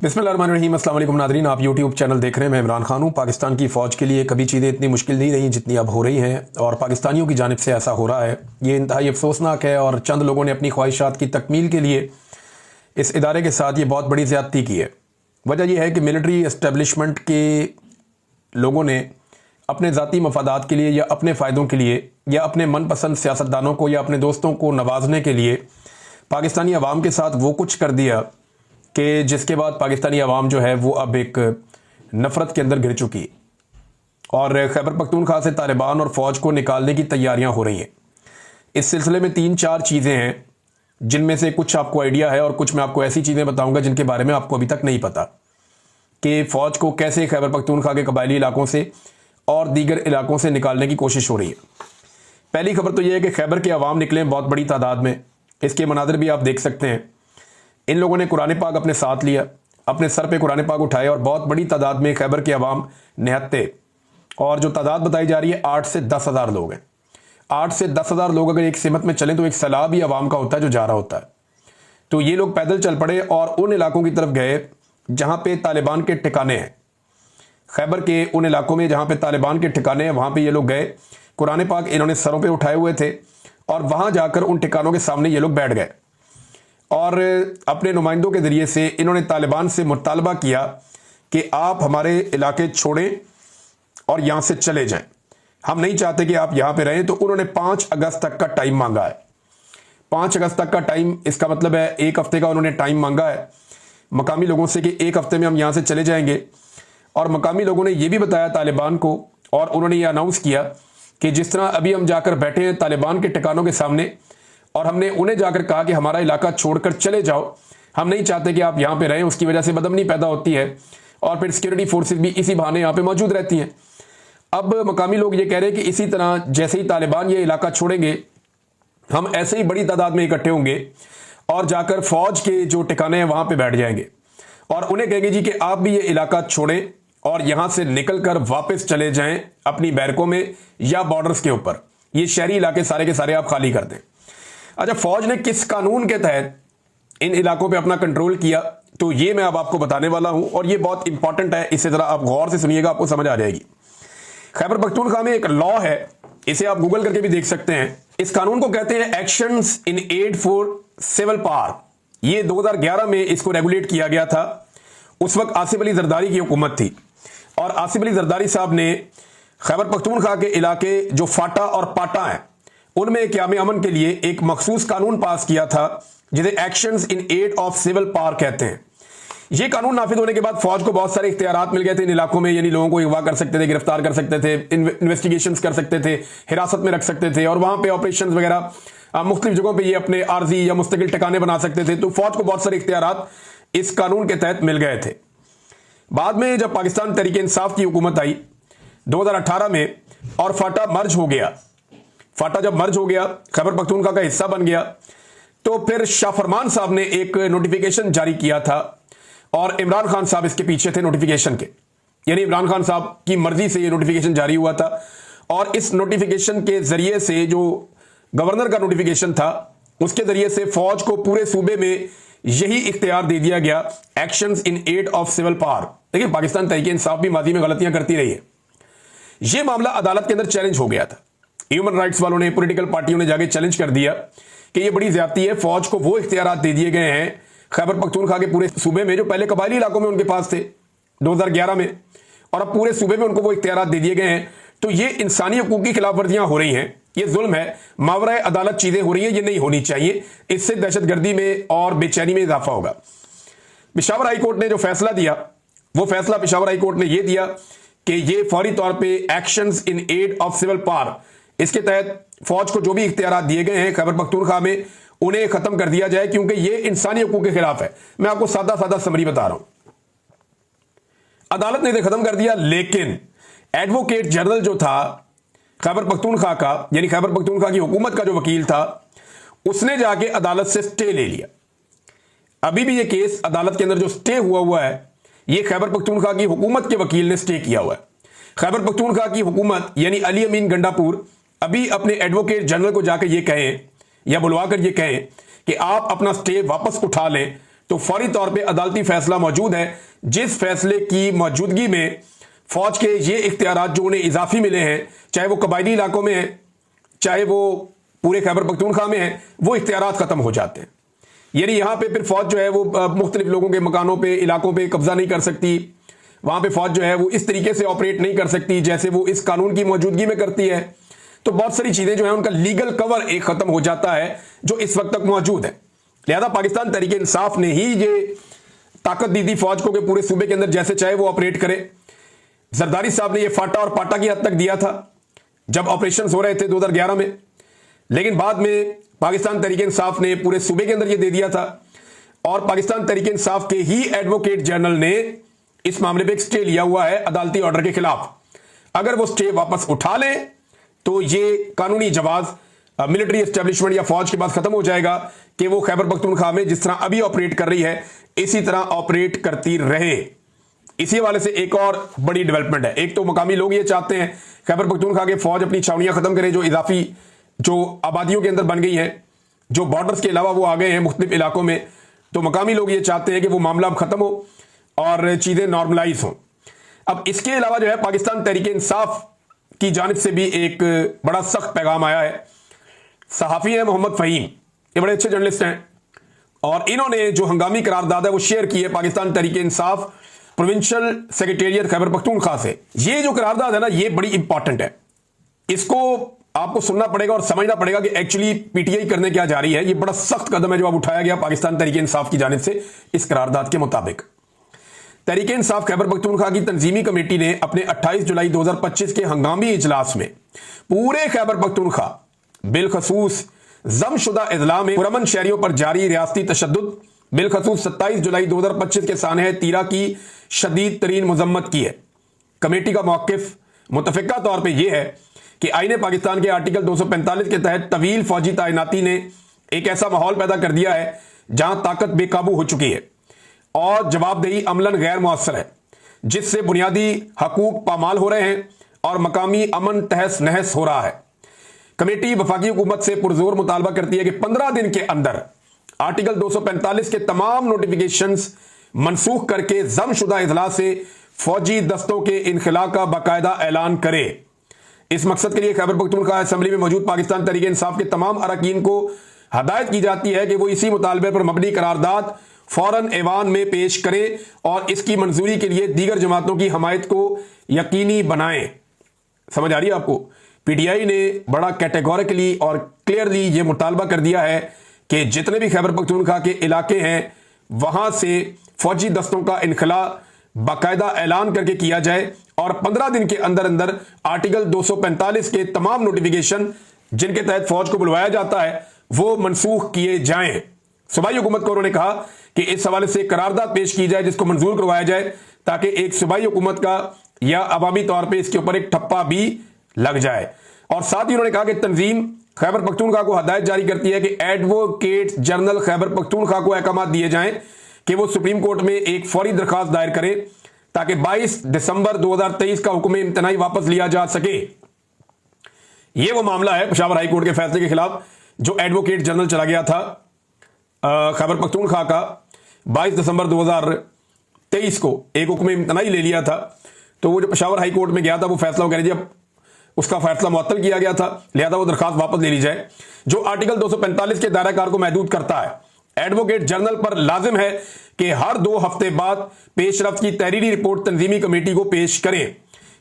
बिस्मिल्लाहिर्रहमानिर्रहीम। अस्सलाम वालेकुम नादरीन, आप यूट्यूब चैनल देख रहे हैं। मैं इमरान खान हूँ। पाकिस्तान की फ़ौज के लिए कभी चीज़ें इतनी मुश्किल नहीं रही जितनी अब हो रही हैं, और पाकिस्तानियों की जानिब से ऐसा हो रहा है। ये इंतहाई अफसोसनाक है, और चंद लोगों ने अपनी ख्वाहिशात की तकमील के लिए इस इदारे के साथ ये बहुत बड़ी ज़्यादती की है। वजह यह है कि मिलिट्री इस्टेबलिशमेंट के लोगों ने अपने ज़ाती मफादात के लिए या अपने फ़ायदों के लिए या अपने मनपसंद सियासतदानों को या अपने दोस्तों को नवाजने के लिए पाकिस्तानी अवाम के साथ वो कुछ कर दिया कि जिसके बाद पाकिस्तानी अवाम जो है वो अब एक नफ़रत के अंदर गिर चुकी है, और खैबर पख्तूनख्वा से तालिबान और फ़ौज को निकालने की तैयारियां हो रही हैं। इस सिलसिले में 3-4 चीज़ें हैं जिनमें से कुछ आपको आइडिया है, और कुछ मैं आपको ऐसी चीज़ें बताऊंगा जिनके बारे में आपको अभी तक नहीं पता कि फ़ौज को कैसे खैबर पख्तूनख्वा के कबायली इलाकों से और दीगर इलाकों से निकालने की कोशिश हो रही है। पहली खबर तो यह है कि खैबर के अवाम निकले बहुत बड़ी तादाद में। इसके मनाज़र भी आप देख सकते हैं। इन लोगों ने कुरान पाक अपने साथ लिया, अपने सर पे कुरान पाक उठाए, और बहुत बड़ी तादाद में खैबर के अवाम निहत्ते, और जो तादाद बताई जा रही है 8 से 10 हज़ार लोग हैं। 8 से 10 हज़ार लोग अगर एक सिमत में चलें तो एक सैलाब ही अवाम का होता है जो जा रहा होता है। तो ये लोग पैदल चल पड़े और उन इलाकों की तरफ गए जहाँ पे तालिबान के ठिकाने हैं। खैबर के उन इलाकों में जहाँ पे तालिबान के ठिकाने हैं वहाँ पे ये लोग गए। कुरान पाक इन्होंने सरों पे उठाए हुए थे, और वहाँ जाकर उन ठिकानों के सामने ये लोग बैठ गए, और अपने नुमाइंदों के ज़रिए से इन्होंने तालिबान से मुतालबा किया कि आप हमारे इलाके छोड़ें और यहाँ से चले जाएं, हम नहीं चाहते कि आप यहाँ पे रहें। तो उन्होंने 5 अगस्त तक का टाइम मांगा है। 5 अगस्त तक का टाइम, इसका मतलब है 1 हफ्ते का उन्होंने टाइम मांगा है मकामी लोगों से कि 1 हफ्ते में हम यहाँ से चले जाएंगे। और मकामी लोगों ने यह भी बताया तालिबान को, और उन्होंने ये अनाउंस किया कि जिस तरह अभी हम जाकर बैठे हैं तालिबान के ठिकानों के सामने, और हमने उन्हें जाकर कहा कि हमारा इलाका छोड़कर चले जाओ, हम नहीं चाहते कि आप यहाँ पे रहें। उसकी वजह से बदअमनी पैदा होती है, और फिर सिक्योरिटी फोर्सेस भी इसी बहाने यहाँ पे मौजूद रहती हैं। अब मकामी लोग ये कह रहे हैं कि इसी तरह जैसे ही तालिबान ये इलाका छोड़ेंगे, हम ऐसे ही बड़ी तादाद में इकट्ठे होंगे और जाकर फौज के जो ठिकाने हैं वहां पर बैठ जाएंगे, और उन्हें कहेंगे जी कि आप भी ये इलाका छोड़ें और यहां से निकलकर वापस चले जाएं अपनी बैरकों में या बॉर्डर्स के ऊपर। ये शहरी इलाके सारे के सारे आप खाली कर दें। अच्छा, फौज ने किस कानून के तहत इन इलाकों पे अपना कंट्रोल किया, तो ये मैं अब आपको बताने वाला हूं, और ये बहुत इंपॉर्टेंट है। इसे जरा आप गौर से सुनिएगा, आपको समझ आ जाएगी। खैबर पख्तूनख्वा में एक लॉ है, इसे आप गूगल करके भी देख सकते हैं। इस कानून को कहते हैं actions in aid for civil power. ये 2011 में इसको रेगुलेट किया गया था। उस वक्त आसिफ अली जरदारी की हुकूमत थी, और आसिफ अली जरदारी साहब ने खैबर पख्तूनख्वा के इलाके जो फाटा और पाटा हैं उनमें क़याम अमन के लिए एक मखसूस कानून पास किया था जिसे actions in aid of civil power कहते हैं। यह कानून नाफिज होने के बाद फौज को बहुत सारे इख्तियारात मिल गए थे इन इलाकों में। यानी लोगों को अगवा कर सकते थे, गिरफ्तार कर सकते थे, इन्वेस्टिगेशंस कर सकते थे, हिरासत में रख सकते थे, और वहां पे ऑपरेशंस वगैरह मुख्तलिफ जगहों पे ये अपने आर्जी या मुस्तकिल ठिकाने बना सकते थे। तो फौज को बहुत सारे इख्तियारात इस कानून के तहत मिल गए थे। बाद में जब पाकिस्तान तहरीक इंसाफ की हुकूमत आई 2018 में, और फाटा मर्ज हो गया, फाटा जब मर्ज हो गया, खैबर पख्तूनख्वा का हिस्सा बन गया, तो फिर शाह फरमान साहब ने एक नोटिफिकेशन जारी किया था, और इमरान खान साहब इसके पीछे थे नोटिफिकेशन के। यानी इमरान खान साहब की मर्जी से यह नोटिफिकेशन जारी हुआ था, और इस नोटिफिकेशन के जरिए से जो गवर्नर का नोटिफिकेशन था उसके जरिए से फौज को पूरे सूबे में यही इख्तियार दे दिया गया, actions in aid of civil power. देखिए, पाकिस्तान तहरीक इंसाफ भी माजी में गलतियां करती रही है। यह मामला अदालत के अंदर चैलेंज हो गया था। ह्यूमन राइट्स वालों ने, पॉलिटिकल पार्टियों ने जाके चैलेंज कर दिया कि यह बड़ी ज्यादती है। फौज को वो इख्तियारात दे दिए गए हैं खैबर पख्तूनख्वा के पूरे सूबे में जो पहले कबायली इलाकों में उनके पास थे 2011 में, और अब पूरे सूबे में उनको वो इख्तियारात दे दिए गए हैं। तो ये इंसानी हकूक की खिलाफ वर्जियां हो रही हैं, ये जुल्म है, मावरा अदालत चीजें हो रही हैं, ये नहीं होनी चाहिए। इससे दहशतगर्दी में और बेचैनी में इजाफा होगा। पेशावर हाई कोर्ट ने जो फैसला दिया, वो फैसला पेशावर हाई कोर्ट ने यह दिया कि ये फौरी तौर पे actions in aid of civil power, इसके तहत फौज को जो भी इख्तियारात दिए गए हैं खैबर पख्तूनख्वा में उन्हें खत्म कर दिया जाए, क्योंकि ये इंसानी हकूक के खिलाफ है। मैं आपको सादा सादा समरी बता रहा हूं। अदालत ने इसे खत्म कर दिया, लेकिन एडवोकेट जनरल जो था खैबर पख्तूनख्वा का, यानी खैबर पख्तूनख्वा की हुकूमत का जो वकील था, उसने जाके अदालत से स्टे ले लिया। अभी भी ये केस अदालत के अंदर जो स्टे हुआ है, ये खैबर पख्तूनख्वा की हुकूमत के वकील ने स्टे किया हुआ है। खैबर पख्तूनख्वा की हुकूमत यानी अली अमीन गंडापुर अभी अपने एडवोकेट जनरल को जाकर ये कहें या बुलवा कर ये कहें कि आप अपना स्टे वापस उठा लें, तो फौरी तौर पे अदालती फैसला मौजूद है, जिस फैसले की मौजूदगी में फौज के ये इख्तियारात जो उन्हें इजाफी मिले हैं, चाहे वो कबायली इलाकों में है, चाहे वो पूरे खैबर पख्तूनख्वा में है, वो इख्तियारात खत्म हो जाते हैं। यानी यहां पे फिर फौज जो है वो मुख्तलिफ लोगों के मकानों पे, इलाकों पे कब्जा नहीं कर सकती। वहां पे फौज जो है वो इस तरीके से ऑपरेट नहीं कर सकती जैसे वो इस कानून की मौजूदगी में करती है। तो बहुत सारी चीजें जो है उनका लीगल कवर एक खत्म हो जाता है जो इस वक्त तक मौजूद है। लिहाजा पाकिस्तान तहरीक इंसाफ ने ही ये ताकत दी थी फौज को कि पूरे सूबे के अंदर जैसे चाहे वो ऑपरेट करे। जरदारी साहब ने ये फाटा और पाटा की हद तक दिया था जब ऑपरेशन हो रहे थे 2011 में, लेकिन बाद में पाकिस्तान तहरीक इंसाफ ने पूरे सूबे के अंदर ये दे दिया था और पाकिस्तान तहरीक इंसाफ के ही एडवोकेट जनरल ने इस मामले पे एक स्टे लिया हुआ है अदालती ऑर्डर के खिलाफ। अगर वो स्टे वापस उठा लें तो ये कानूनी जवाब मिलिट्री एस्टेब्लिशमेंट या फौज के पास खत्म हो जाएगा कि वो खैबर पख्तूनख्वा में जिस तरह अभी ऑपरेट कर रही है इसी तरह ऑपरेट करती रहे। इसी हवाले से एक और बड़ी डेवलपमेंट है। एक तो मुकामी लोग ये चाहते हैं खैबर पख्तूनख्वा के फौज अपनी छावनियां खत्म करे जो इजाफी जो आबादियों के अंदर बन गई हैं, जो बॉर्डर्स के अलावा वो आ गए हैं मुख्तलिफ इलाकों में। तो मुकामी लोग ये चाहते हैं कि वो मामला अब खत्म हो और चीजें नॉर्मलाइज हों। अब इसके अलावा जो है पाकिस्तान तहरीक इंसाफ की जानिब से भी एक बड़ा सख्त पैगाम आया है। सहाफी है मोहम्मद फहीम, ये बड़े अच्छे जर्नलिस्ट हैं और इन्होंने जो हंगामी करारदाद है वो शेयर की है पाकिस्तान तहरीक इंसाफ प्रोविंशियल सेक्रेटेरिएट खैबर पख्तूनख्वा से। ये जो करारदाद है ना ये बड़ी इंपॉर्टेंट है, इसको आपको सुनना पड़ेगा और समझना पड़ेगा कि एक्चुअली पीटीआई करने क्या जा रही है। ये बड़ा सख्त कदम है जो अब उठाया गया पाकिस्तान तहरीक इंसाफ की जानिब से। इस करारदाद के मुताबिक तहरीक इंसाफ खैबर पख्तूनख्वा की तंजीमी कमेटी ने अपने 28 जुलाई 2025 के हंगामी इजलास में पूरे खैबर पख्तूनख्वा बिलखसूस जमशुदा इजला में पुरअमन शहरियों पर जारी रियासती तशद्दुद बिलखसूस 27 जुलाई 2025 के सानह तीरा की शदीद तरीन मजम्मत की है। कमेटी का मौक़िफ़ मुतफ़िक़ा तौर पर यह है कि आईने पाकिस्तान के आर्टिकल 245 के तहत तवील फौजी तैनाती ने एक ऐसा माहौल पैदा कर दिया है जहां ताकत बेकाबू हो चुकी है और जवाबदेही अमलन गैर मुअस्सर है, जिससे बुनियादी हकूक पामाल हो रहे हैं और मकामी अमन तहस नहस हो रहा है। कमेटी वफाकी हुकूमत से पुरजोर मुतालबा करती है कि 15 दिन के अंदर आर्टिकल 245 के तमाम नोटिफिकेशंस मनसूख करके जमशुदा इजला से फौजी दस्तों के इनखला का बाकायदा ऐलान करे। इस मकसद के लिए खैबर पख्तूनख्वा असेंबली में मौजूद पाकिस्तान तहरीक इंसाफ के तमाम अरकान को हदायत की जाती है कि वो इसी मुतालबे पर मबनी करारदाद फौरन ऐवान में पेश करें और इसकी मंजूरी के लिए दीगर जमातों की हमायत को यकीनी बनाएं। समझ आ रही है आपको? पीटीआई ने बड़ा कैटेगोरिकली और क्लियरली ये मुतालबा कर दिया है कि जितने भी खैबर पख्तूनख्वा के इलाके हैं वहां से फौजी दस्तों का इनखला बाकायदा ऐलान करके किया जाए और 15 दिन के अंदर अंदर आर्टिकल 245 के तमाम नोटिफिकेशन जिनके तहत फौज को बुलवाया जाता है वो मनसूख किए जाएं। सूबाई हुकूमत को उन्होंने कहा कि इस हवाले से करारदाद पेश की जाए जिसको मंजूर करवाया जाए ताकि एक सूबाई हुकूमत का या अवामी तौर पर इसके ऊपर एक ठप्पा भी लग जाए। और साथ ही उन्होंने कहा कि तंजीम खैबर पख्तूनख्वा को हदायत जारी करती है कि एडवोकेट जनरल खैबर पख्तूनख्वा को अहकाम दिए जाएं कि वो सुप्रीम कोर्ट में एक फौरी दरखास्त दायर करे ताकि 22 दिसंबर 2023 का हुक्म इम्तनाई वापस लिया जा सके। यह वो मामला है पेशावर हाई कोर्ट के फैसले के खिलाफ जो एडवोकेट जनरल चला गया था खैबर पख्तूनख्वा का 22 दिसंबर 2023 को एक हुक्म इम्तनाई ले लिया था। तो वो जो पेशावर हाई कोर्ट में गया था वो फैसला वगैरह जब उसका फैसला मुअत्तल किया गया था, लिहाजा वो दरखास्त वापस ले ली जाए जो आर्टिकल 245 के दायराकार को महदूद करता है। एडवोकेट जनरल पर लाजिम है कि हर 2 हफ्ते बाद पेशरफ्त की तहरीरी रिपोर्ट तंजीमी कमेटी को पेश करें।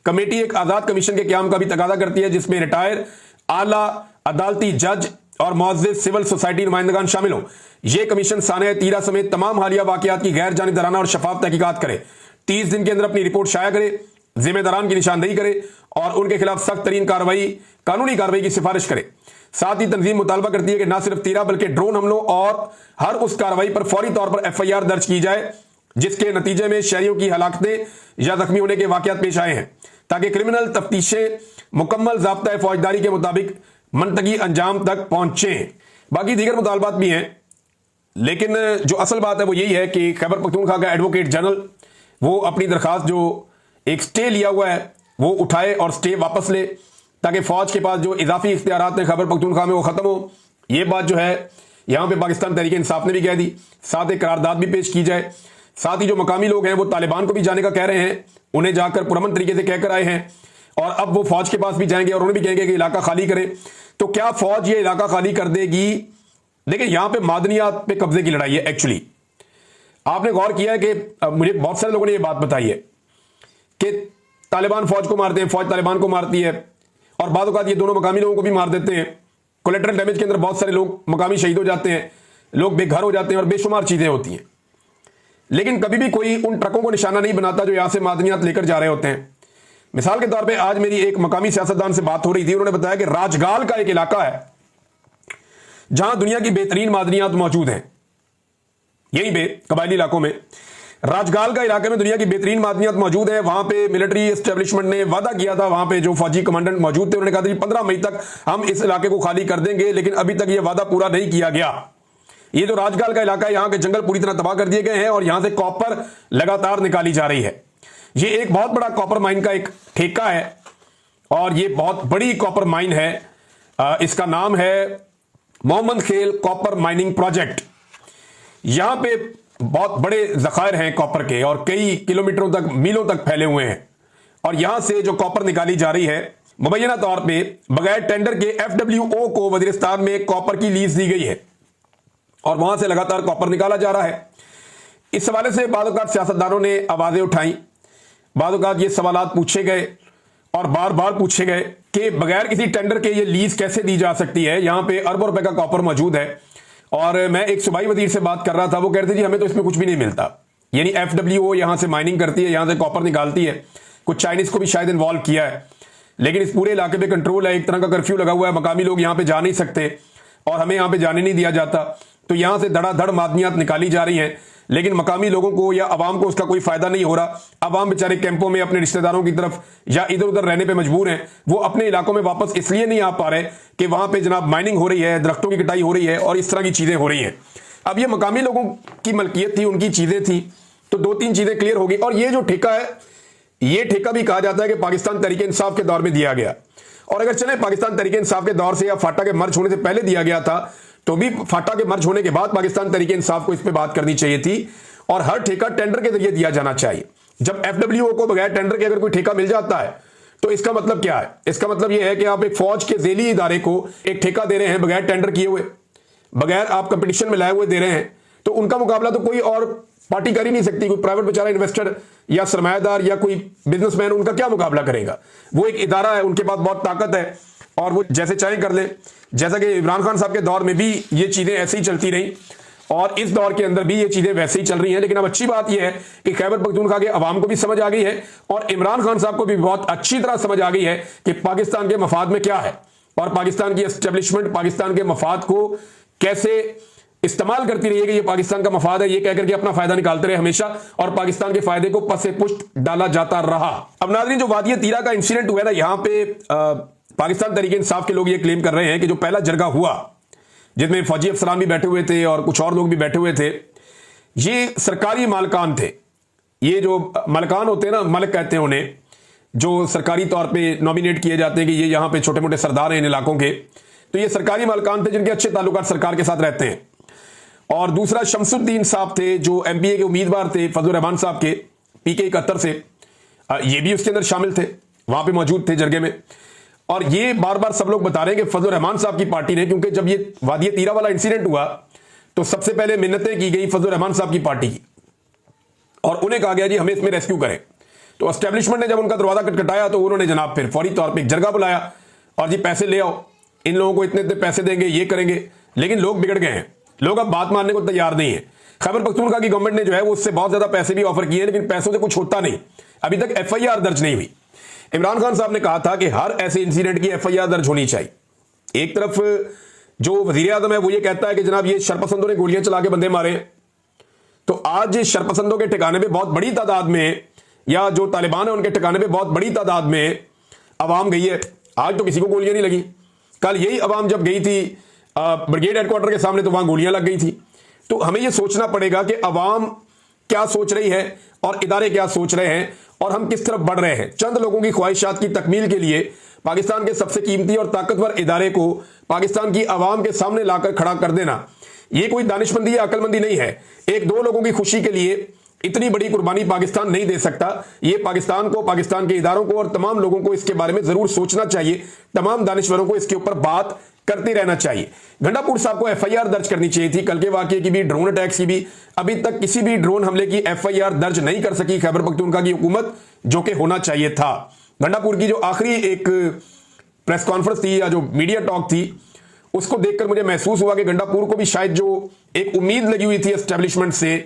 कमेटी एक आजाद कमीशन के क्याम का भी तकादा करती है जिसमें रिटायर आला अदालती जज और मुअज़्ज़िज़ सिविल सोसाइटी नुमाइंदगान शामिल हो। यह कमीशन सानह तीरा समेत तमाम हालिया वाकयात की गैर जानिबदाराना और शफाफ तहकीकात करे, 30 दिन के अंदर अपनी रिपोर्ट शाया करे, जिम्मेदारान की निशानदेही करे और उनके खिलाफ सख्त तरीन कानूनी कार्रवाई की सिफारिश करे। साथ ही तंजीम मुतालबा करती है कि न सिर्फ तीरा बल्कि ड्रोन हमलों और हर उस कार्रवाई पर फौरी तौर पर FIR दर्ज की जाए जिसके नतीजे में शहरियों की हलाकतें या जख्मी होने के वाकयात पेश आए हैं, ताकि क्रिमिनल तफ्तीशें मुकम्मल ज़ाब्ता फौजदारी के मुताबिक मंतकी अंजाम तक पहुंचे। बाकी दीगर मुतालबात भी हैं, लेकिन जो असल बात है वो यही है कि खैबर पख्तूनख्वा का एडवोकेट जनरल वो अपनी दरखास्त जो एक स्टे लिया हुआ है वो उठाए और स्टे वापस ले ताकि फौज के पास जो इजाफी इख्तियारात हैं खैबर पख्तूनख्वा में वो खत्म हो। ये बात जो है यहां पे पाकिस्तान तहरीक इंसाफ ने भी कह दी, साथ एक करारदाद भी पेश की जाए। साथ ही जो मकामी लोग हैं वो तालिबान को भी जाने का कह रहे हैं, उन्हें जाकर पुरअमन तरीके से कहकर आए हैं और अब वो फौज के पास भी जाएंगे और उन्हें भी कहेंगे कि इलाका खाली करें। तो क्या फौज ये इलाका खाली कर देगी? देखिए, यहां पे मादनियात पे कब्जे की लड़ाई है। एक्चुअली आपने गौर किया है कि मुझे बहुत सारे लोगों ने ये बात बताई है कि तालिबान फौज को मारते हैं, फौज तालिबान को मारती है, और बाद औक़ात ये दोनों मकामी लोगों को भी मार देते हैं। कोलेटरल डैमेज के अंदर बहुत सारे लोग मकामी शहीद हो जाते हैं, लोग बेघर हो जाते हैं और बेशुमार चीजें होती हैं। लेकिन कभी भी कोई उन ट्रकों को निशाना नहीं बनाता जो यहां से मादनियात लेकर जा रहे होते हैं। मिसाल के तौर पे आज मेरी एक मकामी सियासतदान से बात हो रही थी, उन्होंने बताया कि राजगाल का एक इलाका है जहां दुनिया की बेहतरीन मादनियात मौजूद हैं। यहीं पे कबायली इलाकों में राजगाल का इलाके में दुनिया की बेहतरीन मादनियात मौजूद है। वहां पे मिलिट्री एस्टेब्लिशमेंट ने वादा किया था, वहां पे जो फौजी कमांडेंट मौजूद थे उन्होंने कहा था 15 मई तक हम इस इलाके को खाली कर देंगे, लेकिन अभी तक यह वादा पूरा नहीं किया गया। ये जो राजगाल का इलाका है, यहां के जंगल पूरी तरह तबाह कर दिए गए हैं और यहां से कॉपर लगातार निकाली जा रही है। ये एक बहुत बड़ा कॉपर माइन का एक ठेका है और ये बहुत बड़ी कॉपर माइन है। इसका नाम है मोहम्मद खेल कॉपर माइनिंग प्रोजेक्ट। यहां पे बहुत बड़े जखायर हैं कॉपर के और कई किलोमीटरों तक, मीलों तक फैले हुए हैं। और यहां से जो कॉपर निकाली जा रही है, मुबैना तौर पे बगैर टेंडर के FWO को वजीरिस्तान में कॉपर की लीज दी गई है और वहां से लगातार कॉपर निकाला जा रहा है। इस हवाले से बाद औक़ात सियासतदानों ने आवाजें उठाई, बाद औक़ात ये सवालात पूछे गए और बार बार पूछे गए कि बगैर किसी टेंडर के ये लीज कैसे दी जा सकती है। यहां पे अरबों रुपए का कॉपर मौजूद है। और मैं एक सूबाई वजीर से बात कर रहा था, वो कहते जी हमें तो इसमें कुछ भी नहीं मिलता। यानी FWO यहां से माइनिंग करती है, यहां से कॉपर निकालती है, कुछ चाइनीज को भी शायद इन्वॉल्व किया है, लेकिन इस पूरे इलाके पे कंट्रोल है, एक तरह का कर्फ्यू लगा हुआ है, मकामी लोग यहां पे जा नहीं सकते और हमें यहां पे जाने नहीं दिया जाता। तो यहां से धड़ाधड़ मादनियात निकाली जा रही हैं, लेकिन मकामी लोगों को या अवाम को उसका कोई फायदा नहीं हो रहा। अवाम बेचारे कैंपों में अपने रिश्तेदारों की तरफ या इधर उधर रहने पे मजबूर हैं। वो अपने इलाकों में वापस इसलिए नहीं आ पा रहे कि वहां पे जनाब माइनिंग हो रही है, दरख्तों की कटाई हो रही है और इस तरह की चीजें हो रही हैं। अब ये मकामी लोगों की मलकियत थी, उनकी चीजें थी, तो 2-3 चीजें क्लियर होगी। और ये जो ठेका है, ये ठेका भी कहा जाता है कि पाकिस्तान तहरीक इंसाफ के दौर में दिया गया। और अगर चले पाकिस्तान तहरीक इंसाफ के दौर से या फाटा के मर्ज होने से पहले दिया गया था, तो भी फाटा के मर्ज होने के बाद पाकिस्तान तहरीक इंसाफ को इस पे बात करनी चाहिए थी और हर ठेका टेंडर के जरिए दिया जाना चाहिए। जब FWO को बगैर टेंडर के अगर कोई ठेका मिल जाता है तो इसका मतलब क्या है? इसका मतलब यह है कि आप एक फौज के ज़ेली इदारे को एक ठेका दे रहे हैं बगैर टेंडर किए हुए, बगैर आप कंपटीशन में लाए हुए दे रहे हैं, तो उनका मुकाबला तो कोई और पार्टी कर ही नहीं सकती। कोई प्राइवेट बेचारा इन्वेस्टर या सरमायादार या कोई बिजनेसमैन उनका क्या मुकाबला करेगा? वो एक इदारा है, उनके पास बहुत ताकत है और वो जैसे चाहे कर ले। जैसा कि इमरान खान साहब के दौर में भी ये चीजें ऐसे ही चलती रही और इस दौर के अंदर भी ये चीजें वैसे ही चल रही हैं। लेकिन अब अच्छी बात यह है कि खैबर पख्तूनख्वा के अवाम को भी समझ आ गई है और इमरान खान साहब को भी बहुत अच्छी तरह समझ आ गई है कि पाकिस्तान के मफाद में क्या है और पाकिस्तान की एस्टेब्लिशमेंट पाकिस्तान के मफाद को कैसे इस्तेमाल करती रही है कि ये पाकिस्तान का मफाद है, ये कहकर के अपना फायदा निकालते रहे हमेशा और पाकिस्तान के फायदे को पसे पुष्ट डाला जाता रहा। अब नाज़रीन, जो वादी तीरा का इंसिडेंट हुआ ना, यहां पे पाकिस्तान तहरीक इंसाफ के लोग ये क्लेम कर रहे हैं कि जो पहला जरगा हुआ जिसमें फौजी अफसरान भी बैठे हुए थे और कुछ और लोग भी बैठे हुए थे, ये सरकारी मालकान थे। ये जो मालकान होते हैं ना, मलिक कहते हैं उन्हें, जो सरकारी तौर पे नॉमिनेट किए जाते हैं कि ये यहाँ पे छोटे मोटे सरदार हैं इन इलाकों के, तो ये सरकारी मालकान थे जिनके अच्छे ताल्लुकात सरकार के साथ रहते हैं। और दूसरा शमसुद्दीन साहब थे जो MPA के उम्मीदवार थे फजलुर रहमान साहब के PK 71 से, ये भी उसके अंदर शामिल थे, वहां पे मौजूद थे जरगे में। और ये बार बार सब लोग बता रहे हैं कि फजलुर रहमान साहब की पार्टी ने, क्योंकि जब ये वादी तीरा वाला इंसिडेंट हुआ तो सबसे पहले मिन्नतें की गई फजलुर रहमान साहब की पार्टी की और उन्हें कहा गया जी हमें इसमें रेस्क्यू करें। तो एस्टेब्लिशमेंट ने जब उनका दरवाजा खटखटाया तो उन्होंने जनाब फिर फौरी तौर पर एक जरगा बुलाया और जी पैसे ले आओ, इन लोगों को इतने इतने पैसे देंगे, ये करेंगे। लेकिन लोग बिगड़ गए हैं, लोग अब बात मानने को तैयार नहीं है। खैबर पख्तूनख्वा की गवर्नमेंट ने जो है वो उससे बहुत ज्यादा पैसे भी ऑफर किए, लेकिन पैसों से कुछ होता नहीं। अभी तक FIR दर्ज नहीं हुई। इमरान खान साहब ने कहा था कि हर ऐसे इंसिडेंट की FIR दर्ज होनी चाहिए। एक तरफ जो वजीर आजम है वो ये कहता है कि जनाब ये शरपसंदों ने गोलियां चला के बंदे मारे, तो आज शरपसंदों के ठिकाने पे बहुत बड़ी तादाद में, या जो तालिबान है उनके ठिकाने पे बहुत बड़ी तादाद में अवाम गई है। आज तो किसी को गोलियां नहीं लगी, कल यही अवाम जब गई थी ब्रिगेड हेडक्वार्टर के सामने तो वहां गोलियां लग गई थी। तो हमें यह सोचना पड़ेगा कि अवाम क्या सोच रही है और इदारे क्या सोच रहे हैं और हम किस तरफ बढ़ रहे हैं। चंद लोगों की ख्वाहिशात की तकमील के लिए पाकिस्तान के सबसे कीमती और ताकतवर इदारे को पाकिस्तान की अवाम के सामने लाकर खड़ा कर देना, ये कोई दानिशमंदी या अकलमंदी नहीं है। एक दो लोगों की खुशी के लिए इतनी बड़ी कुर्बानी पाकिस्तान नहीं दे सकता। ये पाकिस्तान को, पाकिस्तान के इदारों को और तमाम लोगों को इसके बारे में जरूर सोचना चाहिए। तमाम दानिश्वरों को इसके ऊपर बात करते रहना चाहिए। गंडापुर साहब को एफआईआर दर्ज करनी चाहिए थी। कल के वाकये की भी, ड्रोन अटैक्स की भी, अभी तक किसी भी ड्रोन हमले की एफआईआर दर्ज नहीं कर सकी खैबर पख्तूनख्वा की हुकूमत, जो कि होना चाहिए था। गंडापुर की जो आखिरी एक प्रेस कॉन्फ्रेंस थी या जो मीडिया टॉक थी, उसको देखकर मुझे महसूस हुआ कि गंडापुर को भी शायद जो एक उम्मीद लगी हुई थी एस्टेब्लिशमेंट से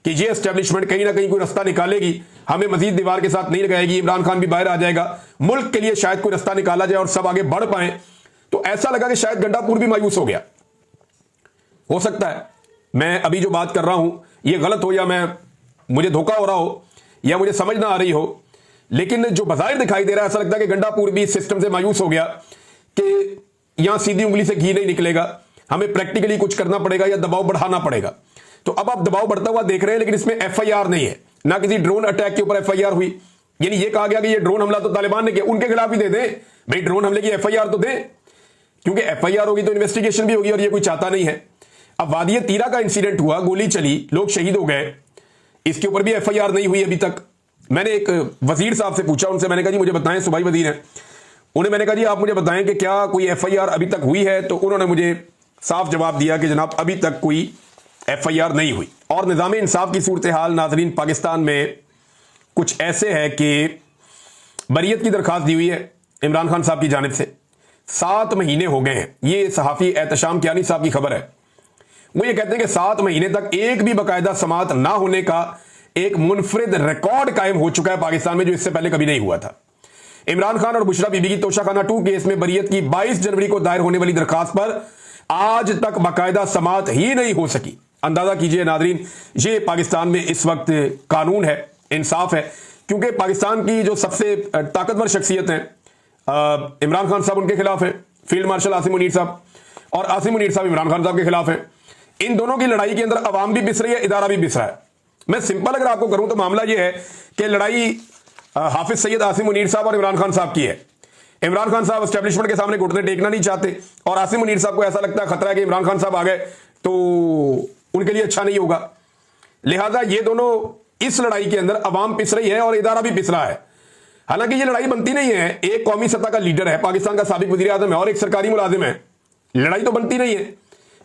कि ये एस्टेब्लिशमेंट कहीं ना कहीं कोई रास्ता निकालेगी, हमें मजीद दीवार के साथ नहीं लगाएगी, इमरान खान भी बाहर आ जाएगा, मुल्क के लिए शायद कोई रास्ता निकाला जाए और सब आगे बढ़ पाए, तो ऐसा लगा कि शायद गंडापुर भी मायूस हो गया। हो सकता है मैं अभी जो बात कर रहा हूं ये गलत हो, या मुझे धोखा हो रहा हो, या मुझे समझ ना आ रही हो, लेकिन जो बाजार दिखाई दे रहा है, ऐसा लगता है कि गंडापुर भी इस सिस्टम से मायूस हो गया कि यहां सीधी उंगली से घी नहीं निकलेगा, हमें प्रैक्टिकली कुछ करना पड़ेगा या दबाव बढ़ाना पड़ेगा। तो अब आप दबाव बढ़ता हुआ देख रहे हैं, लेकिन इसमें एफआईआर नहीं है, ना किसी ड्रोन अटैक के ऊपर एफआईआर हुई। यानी ये कहा गया कि ये ड्रोन हमला तो तालिबान ने किया, उनके खिलाफ ही दे दें भाई, ड्रोन हमले की एफआईआर तो दें, क्योंकि एफआईआर होगी तो इन्वेस्टिगेशन भी होगी और ये कोई चाहता नहीं है। अब वादिय तीरा का इंसिडेंट हुआ, गोली चली, लोग शहीद हो गए, इसके ऊपर भी एफआईआर नहीं हुई अभी तक। मैंने एक वजीर साहब से पूछा, उनसे मैंने कहा जी मुझे बताएं, सूबाई वजीर हैं, उन्हें मैंने कहा जी आप मुझे बताएं कि क्या कोई एफआईआर अभी तक हुई है, तो उन्होंने मुझे साफ जवाब दिया कि जनाब अभी तक कोई एफआईआर नहीं हुई। और निज़ाम इंसाफ की सूरत हाल नाजरीन पाकिस्तान में कुछ ऐसे है कि बरियत की दरखास्त दी हुई है इमरान खान साहब की जानिब से, 7 महीने हो गए हैं। ये सहाफ़ी एहतशाम कियानी साहब की खबर है। वो ये कहते हैं कि 7 महीने तक एक भी बाकायदा समाअत ना होने का एक मुनफरिद रिकॉर्ड कायम हो चुका है पाकिस्तान में, जो इससे पहले कभी नहीं हुआ था। इमरान खान और बुशरा बीबी की तोशाखाना 2 केस में बरियत की 22 जनवरी को दायर होने वाली दरखास्त पर आज तक बाकायदा समाअत ही नहीं हो सकी। अंदाजा कीजिए नादरीन, ये पाकिस्तान में इस वक्त कानून है, इंसाफ है, क्योंकि पाकिस्तान की जो सबसे ताकतवर शख्सियत है इमरान खान साहब उनके खिलाफ है, फील्ड मार्शल आसिम मुनीर साहब, और आसिम मुनीर साहब इमरान खान साहब के खिलाफ है। इन दोनों की लड़ाई के अंदर अवाम भी पिस रही है, इदारा भी पिस रहा है। मैं सिंपल अगर आपको करूं तो मामला यह है कि लड़ाई हाफिज सैयद आसिम मुनीर साहब और इमरान खान साहब की है। इमरान खान साहब एस्टेब्लिशमेंट के सामने घुटने टेकना नहीं चाहते, और आसिम मुनीर साहब को ऐसा लगता है खतरा है कि इमरान खान साहब आ गए तो उनके लिए अच्छा नहीं होगा। लिहाजा ये दोनों इस लड़ाई के अंदर अवाम पिस रही है और इदारा भी पिस रहा है। हालांकि ये लड़ाई बनती नहीं है, एक कौमी सत्ता का लीडर है, पाकिस्तान का साबिक वजीर आजम है, और एक सरकारी मुलाजिम है, लड़ाई तो बनती नहीं है।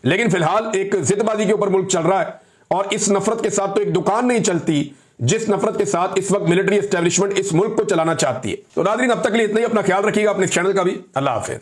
लेकिन फिलहाल एक जिदबाजी के ऊपर मुल्क चल रहा है, और इस नफरत के साथ तो एक दुकान नहीं चलती जिस नफरत के साथ इस वक्त मिलिट्री एस्टेब्लिशमेंट इस मुल्क को चलाना चाहती है। तो नाज़रीन अब तक के लिए इतना ही, अपना ख्याल रखिएगा, अपने चैनल का भी। अल्लाह हाफिज।